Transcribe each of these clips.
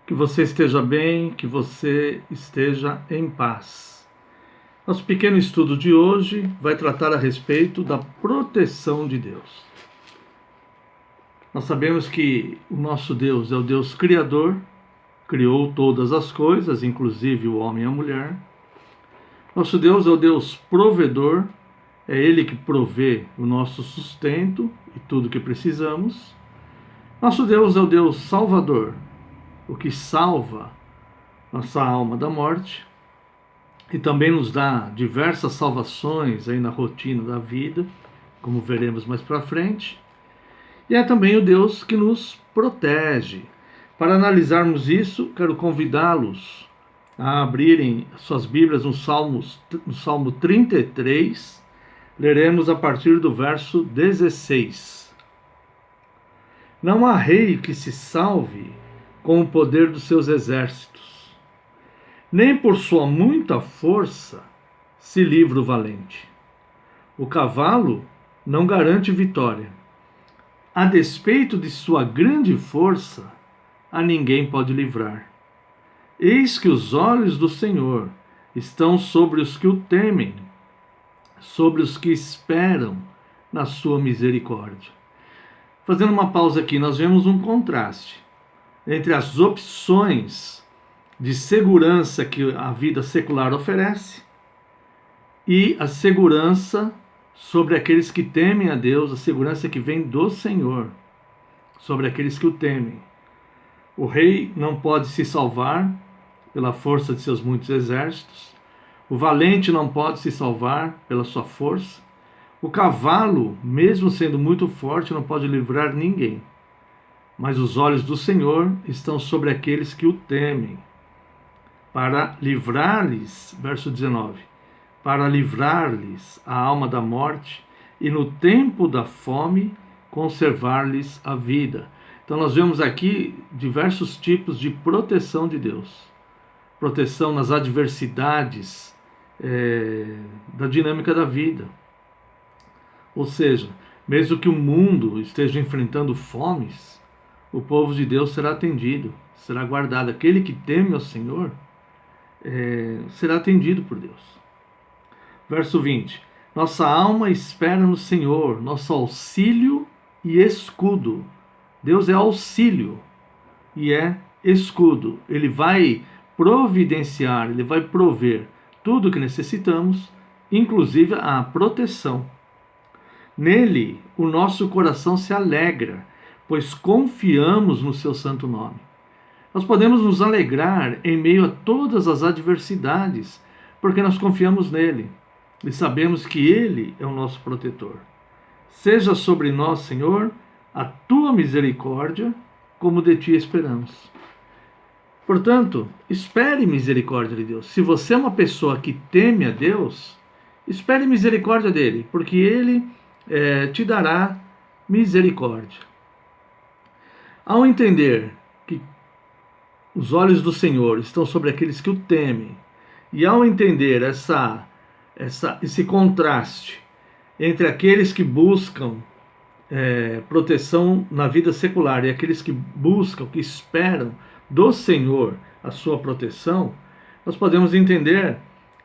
Que você esteja bem, que você esteja em paz. Nosso pequeno estudo de hoje vai tratar a respeito da proteção de Deus. Nós sabemos que o nosso Deus é o Deus Criador, criou todas as coisas, inclusive o homem e a mulher. Nosso Deus é o Deus provedor, é Ele que provê o nosso sustento e tudo que precisamos. Nosso Deus é o Deus Salvador, o que salva nossa alma da morte e também nos dá diversas salvações aí na rotina da vida, como veremos mais para frente. E é também o Deus que nos protege. Para analisarmos isso, quero convidá-los a abrirem suas Bíblias no Salmo 33, leremos a partir do verso 16. Não há rei que se salve com o poder dos seus exércitos, nem por sua muita força se livra o valente. O cavalo não garante vitória. A despeito de sua grande força, a ninguém pode livrar. Eis que os olhos do Senhor estão sobre os que o temem, sobre os que esperam na sua misericórdia. Fazendo uma pausa aqui, nós vemos um contraste entre as opções de segurança que a vida secular oferece e a segurança sobre aqueles que temem a Deus, a segurança que vem do Senhor sobre aqueles que o temem. O rei não pode se salvar pela força de seus muitos exércitos, o valente não pode se salvar pela sua força, o cavalo, mesmo sendo muito forte, não pode livrar ninguém. Mas os olhos do Senhor estão sobre aqueles que o temem, para livrar-lhes, verso 19, para livrar-lhes a alma da morte e no tempo da fome conservar-lhes a vida. Então nós vemos aqui diversos tipos de proteção de Deus. Proteção nas adversidades da dinâmica da vida. Ou seja, mesmo que o mundo esteja enfrentando fomes, o povo de Deus será atendido, será guardado. Aquele que teme ao Senhor será atendido por Deus. Verso 20. Nossa alma espera no Senhor, nosso auxílio e escudo. Deus é auxílio e é escudo. Ele vai providenciar, ele vai prover tudo o que necessitamos, inclusive a proteção. Nele, o nosso coração se alegra, pois confiamos no seu santo nome. Nós podemos nos alegrar em meio a todas as adversidades, porque nós confiamos nele e sabemos que ele é o nosso protetor. Seja sobre nós, Senhor, a tua misericórdia, como de ti esperamos. Portanto, espere misericórdia de Deus. Se você é uma pessoa que teme a Deus, espere misericórdia dele, porque ele te dará misericórdia. Ao entender que os olhos do Senhor estão sobre aqueles que o temem, e ao entender esse contraste entre aqueles que buscam proteção na vida secular e aqueles que buscam, que esperam do Senhor a sua proteção, nós podemos entender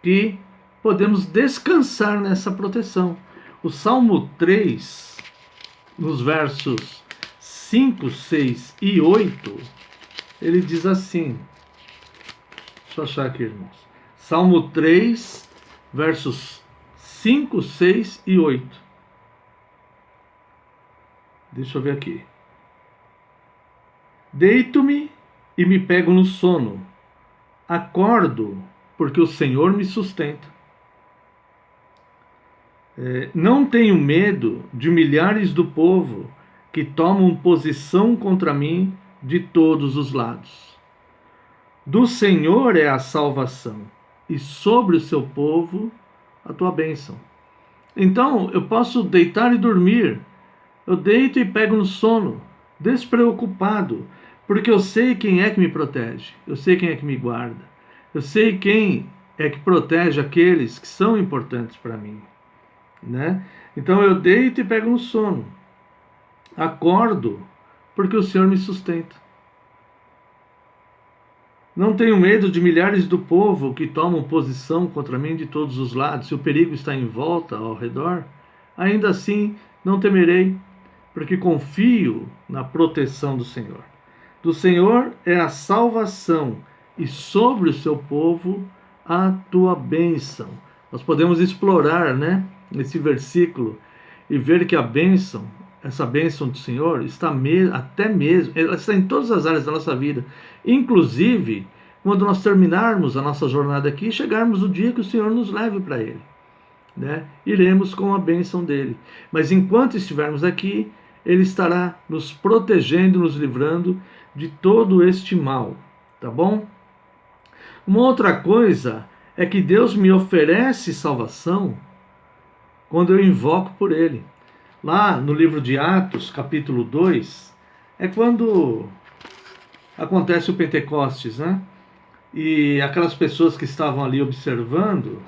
que podemos descansar nessa proteção. O Salmo 3, nos versos 5, 6 e 8, ele diz assim, deixa eu achar aqui, irmãos. Salmo 3, versos 5, 6 e 8. Deixa eu ver aqui. Deito-me e me pego no sono. Acordo, porque o Senhor me sustenta. Não tenho medo de milhares do povo que tomam posição contra mim de todos os lados. Do Senhor é a salvação, e sobre o seu povo a tua bênção. Então eu posso deitar e dormir. Eu deito e pego no sono, despreocupado, porque eu sei quem é que me protege, eu sei quem é que me guarda, eu sei quem é que protege aqueles que são importantes para mim. Né? Então eu deito e pego no sono, acordo, porque o Senhor me sustenta. Não tenho medo de milhares do povo que tomam posição contra mim de todos os lados. Se o perigo está em volta, ao redor, ainda assim não temerei, porque confio na proteção do Senhor. Do Senhor é a salvação, e sobre o seu povo a tua bênção. Nós podemos explorar, esse versículo e ver que a bênção, essa bênção do Senhor, está até mesmo, ela está em todas as áreas da nossa vida. Inclusive, quando nós terminarmos a nossa jornada aqui e chegarmos no dia que o Senhor nos leve para Ele, iremos com a bênção dEle. Mas enquanto estivermos aqui, Ele estará nos protegendo, nos livrando de todo este mal, tá bom? Uma outra coisa é que Deus me oferece salvação quando eu invoco por Ele. Lá no livro de Atos, capítulo 2, é quando acontece o Pentecostes, E aquelas pessoas que estavam ali observando,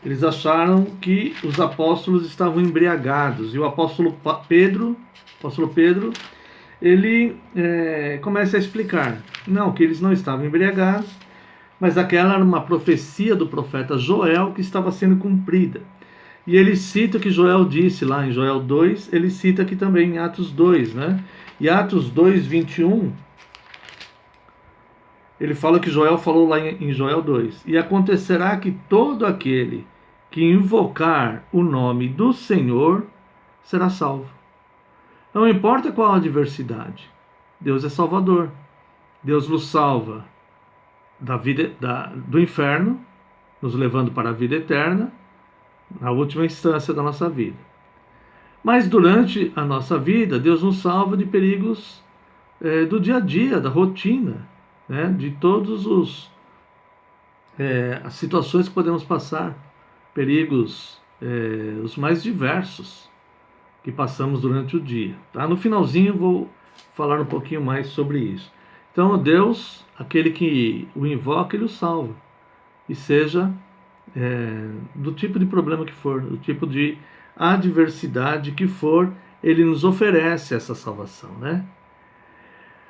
eles acharam que os apóstolos estavam embriagados. E o apóstolo Pedro, ele começa a explicar, não, que eles não estavam embriagados, mas aquela era uma profecia do profeta Joel que estava sendo cumprida. E ele cita o que Joel disse lá em Joel 2, ele cita aqui também em Atos 2, E Atos 2, 21, ele fala que Joel falou lá em Joel 2. E acontecerá que todo aquele que invocar o nome do Senhor será salvo. Não importa qual a adversidade, Deus é salvador. Deus nos salva do inferno, nos levando para a vida eterna, na última instância da nossa vida. Mas durante a nossa vida, Deus nos salva de perigos do dia a dia, da rotina, de todos as situações que podemos passar, perigos os mais diversos que passamos durante o dia. Tá? No finalzinho eu vou falar um pouquinho mais sobre isso. Então Deus, aquele que o invoca, Ele o salva. E seja do tipo de problema que for, do tipo de adversidade que for, Ele nos oferece essa salvação,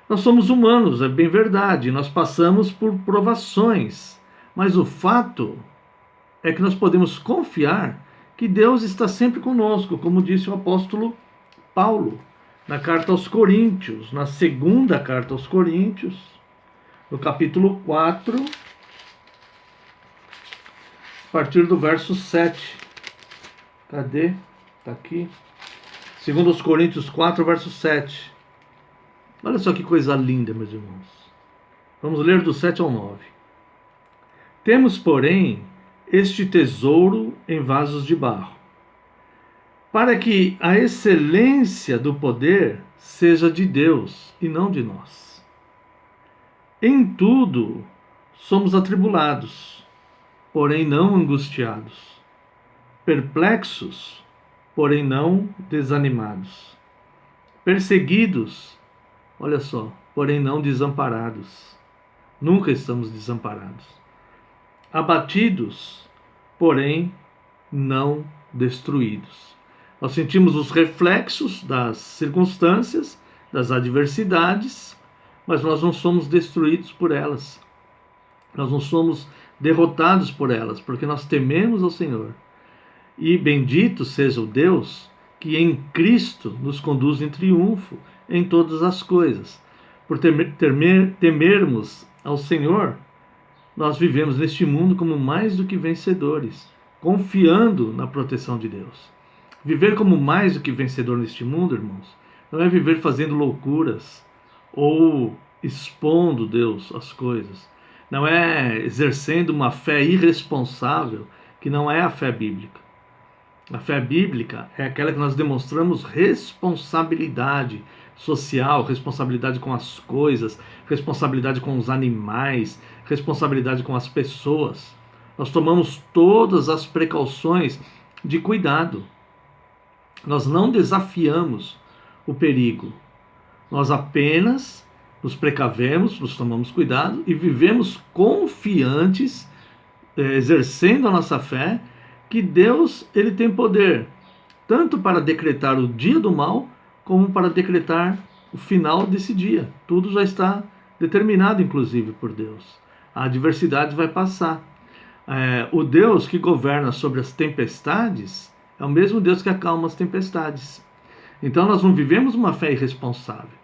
Nós somos humanos, é bem verdade, nós passamos por provações, mas o fato é que nós podemos confiar que Deus está sempre conosco, como disse o apóstolo Paulo, na carta aos Coríntios, na segunda carta aos Coríntios, no capítulo 4, a partir do verso 7. Cadê? Está aqui. Segundo aos Coríntios 4, verso 7. Olha só que coisa linda, meus irmãos. Vamos ler do 7 ao 9. Temos, porém, este tesouro em vasos de barro, para que a excelência do poder seja de Deus e não de nós. Em tudo somos atribulados, porém não angustiados, perplexos, porém não desanimados, perseguidos, olha só, porém não desamparados. Nunca estamos desamparados. Abatidos, porém não destruídos. Nós sentimos os reflexos das circunstâncias, das adversidades, mas nós não somos destruídos por elas. Nós não somos derrotados por elas, porque nós tememos ao Senhor. E bendito seja o Deus que em Cristo nos conduz em triunfo em todas as coisas. Por temermos ao Senhor, nós vivemos neste mundo como mais do que vencedores, confiando na proteção de Deus. Viver como mais do que vencedor neste mundo, irmãos, não é viver fazendo loucuras ou expondo Deus às coisas. Não é exercendo uma fé irresponsável, que não é a fé bíblica. A fé bíblica é aquela que nós demonstramos responsabilidade social, responsabilidade com as coisas, responsabilidade com os animais, responsabilidade com as pessoas. Nós tomamos todas as precauções de cuidado. Nós não desafiamos o perigo. Nós apenas nos precavemos, nos tomamos cuidado e vivemos confiantes, exercendo a nossa fé, que Deus ele tem poder tanto para decretar o dia do mal, como para decretar o final desse dia. Tudo já está determinado, inclusive, por Deus. a adversidade vai passar. O Deus que governa sobre as tempestades é o mesmo Deus que acalma as tempestades. Então nós não vivemos uma fé irresponsável,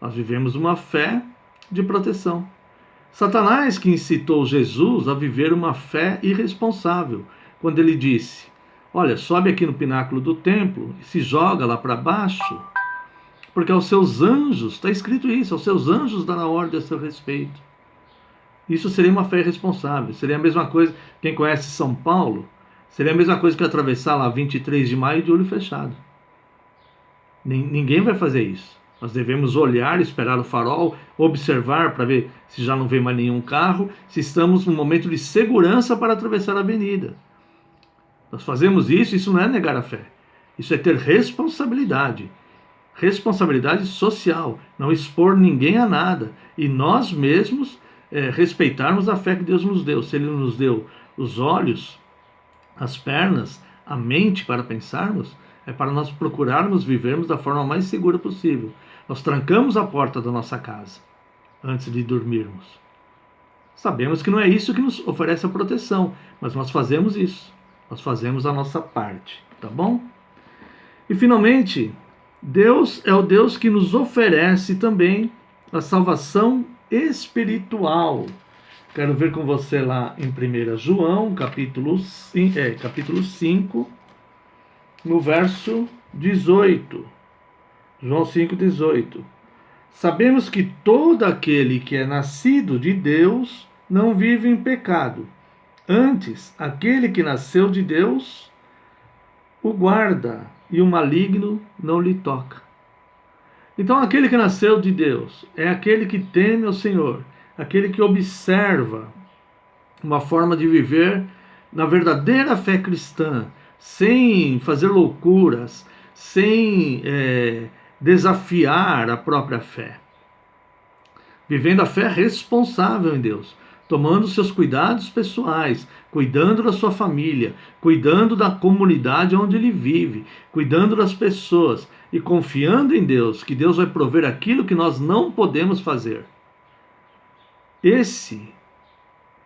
nós vivemos uma fé de proteção. Satanás que incitou Jesus a viver uma fé irresponsável, quando ele disse: olha, sobe aqui no pináculo do templo e se joga lá para baixo, porque aos seus anjos, está escrito isso, aos seus anjos dará ordem a seu respeito. Isso seria uma fé irresponsável, seria a mesma coisa, quem conhece São Paulo, seria a mesma coisa que atravessar lá 23 de maio de olho fechado. Ninguém vai fazer isso. Nós devemos olhar, esperar o farol, observar para ver se já não vem mais nenhum carro, se estamos num momento de segurança para atravessar a avenida. Nós fazemos isso não é negar a fé. Isso é ter responsabilidade. Responsabilidade social, não expor ninguém a nada. E nós mesmos respeitarmos a fé que Deus nos deu. Se Ele nos deu os olhos, as pernas, a mente para pensarmos, é para nós procurarmos vivermos da forma mais segura possível. Nós trancamos a porta da nossa casa antes de dormirmos. Sabemos que não é isso que nos oferece a proteção, mas nós fazemos isso. Nós fazemos a nossa parte, tá bom? E finalmente, Deus é o Deus que nos oferece também a salvação espiritual. Quero ver com você lá em 1 João, capítulo 5, no verso 18. João 5,18. Sabemos que todo aquele que é nascido de Deus não vive em pecado. Antes, aquele que nasceu de Deus o guarda, e o maligno não lhe toca. Então, aquele que nasceu de Deus é aquele que teme ao Senhor, aquele que observa uma forma de viver na verdadeira fé cristã, sem fazer loucuras, sem desafiar a própria fé. Vivendo a fé responsável em Deus, tomando seus cuidados pessoais, cuidando da sua família, cuidando da comunidade onde ele vive, cuidando das pessoas e confiando em Deus, que Deus vai prover aquilo que nós não podemos fazer. Esse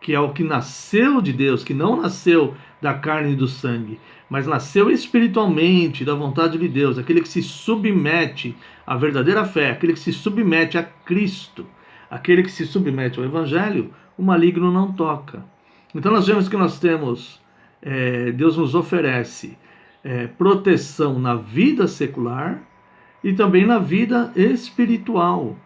que é o que nasceu de Deus, que não nasceu da carne e do sangue, mas nasceu espiritualmente da vontade de Deus, aquele que se submete à verdadeira fé, aquele que se submete a Cristo, aquele que se submete ao Evangelho, o maligno não toca. Então nós vemos que nós temos, Deus nos oferece proteção na vida secular e também na vida espiritual.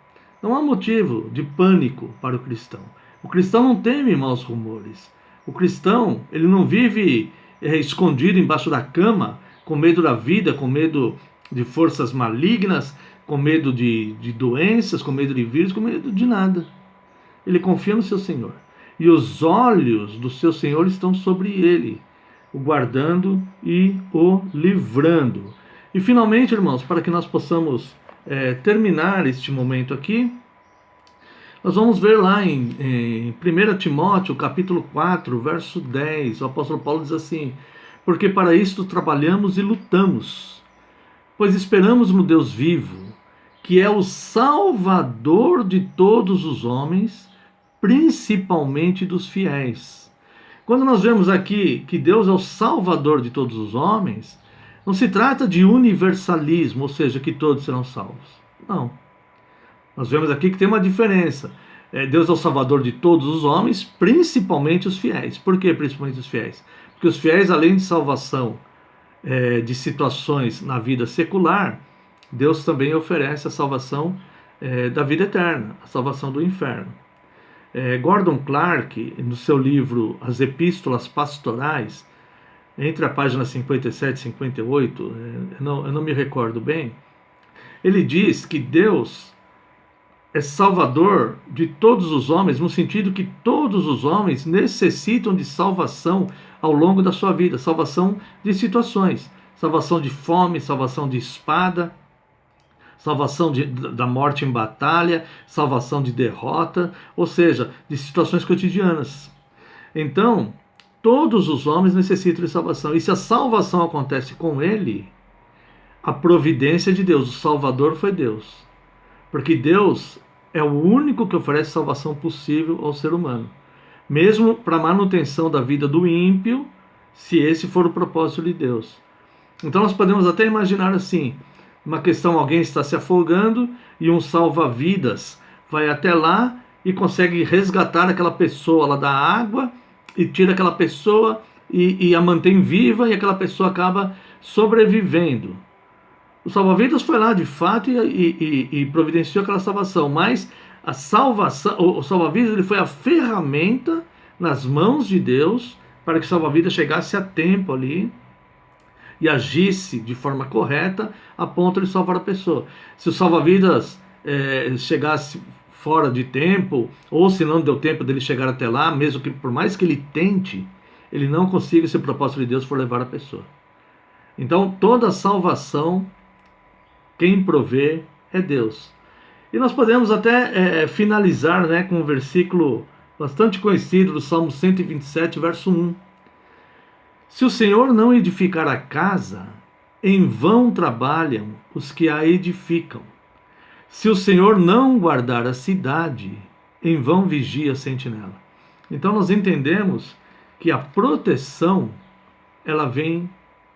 Não há motivo de pânico para o cristão. O cristão não teme maus rumores. O cristão, ele não vive escondido embaixo da cama, com medo da vida, com medo de forças malignas, com medo de doenças, com medo de vírus, com medo de nada. Ele confia no seu Senhor. E os olhos do seu Senhor estão sobre ele, o guardando e o livrando. E finalmente, irmãos, para que nós possamos terminar este momento aqui, nós vamos ver lá em 1 Timóteo, capítulo 4, verso 10, o apóstolo Paulo diz assim: porque para isto trabalhamos e lutamos, pois esperamos no Deus vivo, que é o Salvador de todos os homens, principalmente dos fiéis. Quando nós vemos aqui que Deus é o Salvador de todos os homens, não se trata de universalismo, ou seja, que todos serão salvos. Não. Nós vemos aqui que tem uma diferença. Deus é o Salvador de todos os homens, principalmente os fiéis. Por que principalmente os fiéis? Porque os fiéis, além de salvação de situações na vida secular, Deus também oferece a salvação da vida eterna, a salvação do inferno. Gordon Clark, no seu livro As Epístolas Pastorais, entre a página 57 e 58, eu não me recordo bem, ele diz que Deus é salvador de todos os homens, no sentido que todos os homens necessitam de salvação ao longo da sua vida, salvação de situações, salvação de fome, salvação de espada, salvação da morte em batalha, salvação de derrota, ou seja, de situações cotidianas. Então, todos os homens necessitam de salvação. E se a salvação acontece com ele, a providência de Deus, o Salvador foi Deus. Porque Deus é o único que oferece salvação possível ao ser humano. mesmo para a manutenção da vida do ímpio, se esse for o propósito de Deus. Então nós podemos até imaginar assim, uma questão, alguém está se afogando e um salva-vidas vai até lá e consegue resgatar aquela pessoa lá da água e tira aquela pessoa e a mantém viva, e aquela pessoa acaba sobrevivendo. O salva-vidas foi lá de fato e providenciou aquela salvação, mas a salvação, o salva-vidas, ele foi a ferramenta nas mãos de Deus para que o salva-vidas chegasse a tempo ali e agisse de forma correta a ponto de salvar a pessoa. Se o salva-vidas chegasse fora de tempo, ou se não deu tempo dele chegar até lá, mesmo que por mais que ele tente, ele não consiga, se o propósito de Deus for levar a pessoa. Então toda salvação, quem provê é Deus. E nós podemos até finalizar, né, com um versículo bastante conhecido do Salmo 127, verso 1. Se o Senhor não edificar a casa, em vão trabalham os que a edificam. Se o Senhor não guardar a cidade, em vão vigia a sentinela. Então nós entendemos que a proteção, ela vem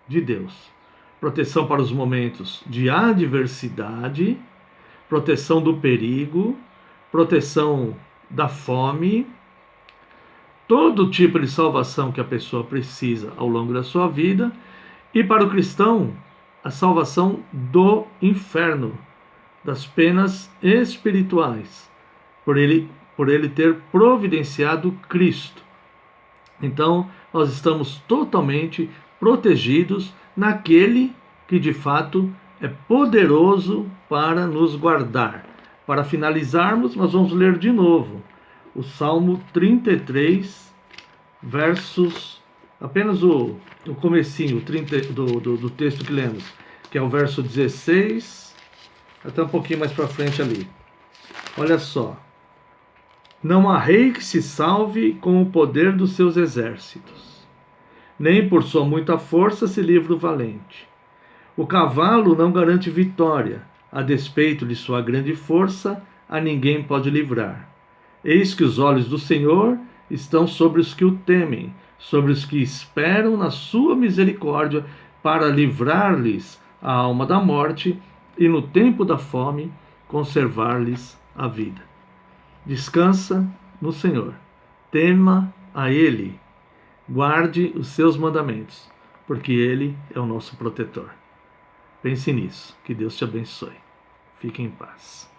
de Deus. Proteção para os momentos de adversidade, proteção do perigo, proteção da fome, todo tipo de salvação que a pessoa precisa ao longo da sua vida, e para o cristão, a salvação do inferno, das penas espirituais, por ele ter providenciado Cristo. Então, nós estamos totalmente protegidos naquele que de fato é poderoso para nos guardar. Para finalizarmos, nós vamos ler de novo o Salmo 33, versos, apenas o comecinho do texto que lemos, que é o verso 16, até um pouquinho mais para frente ali. Olha só. Não há rei que se salve com o poder dos seus exércitos, nem por sua muita força se livra o valente. O cavalo não garante vitória, a despeito de sua grande força, a ninguém pode livrar. Eis que os olhos do Senhor estão sobre os que o temem, sobre os que esperam na sua misericórdia, para livrar-lhes a alma da morte e no tempo da fome conservar-lhes a vida. Descansa no Senhor, tema a Ele, guarde os seus mandamentos, porque Ele é o nosso protetor. Pense nisso, que Deus te abençoe. Fique em paz.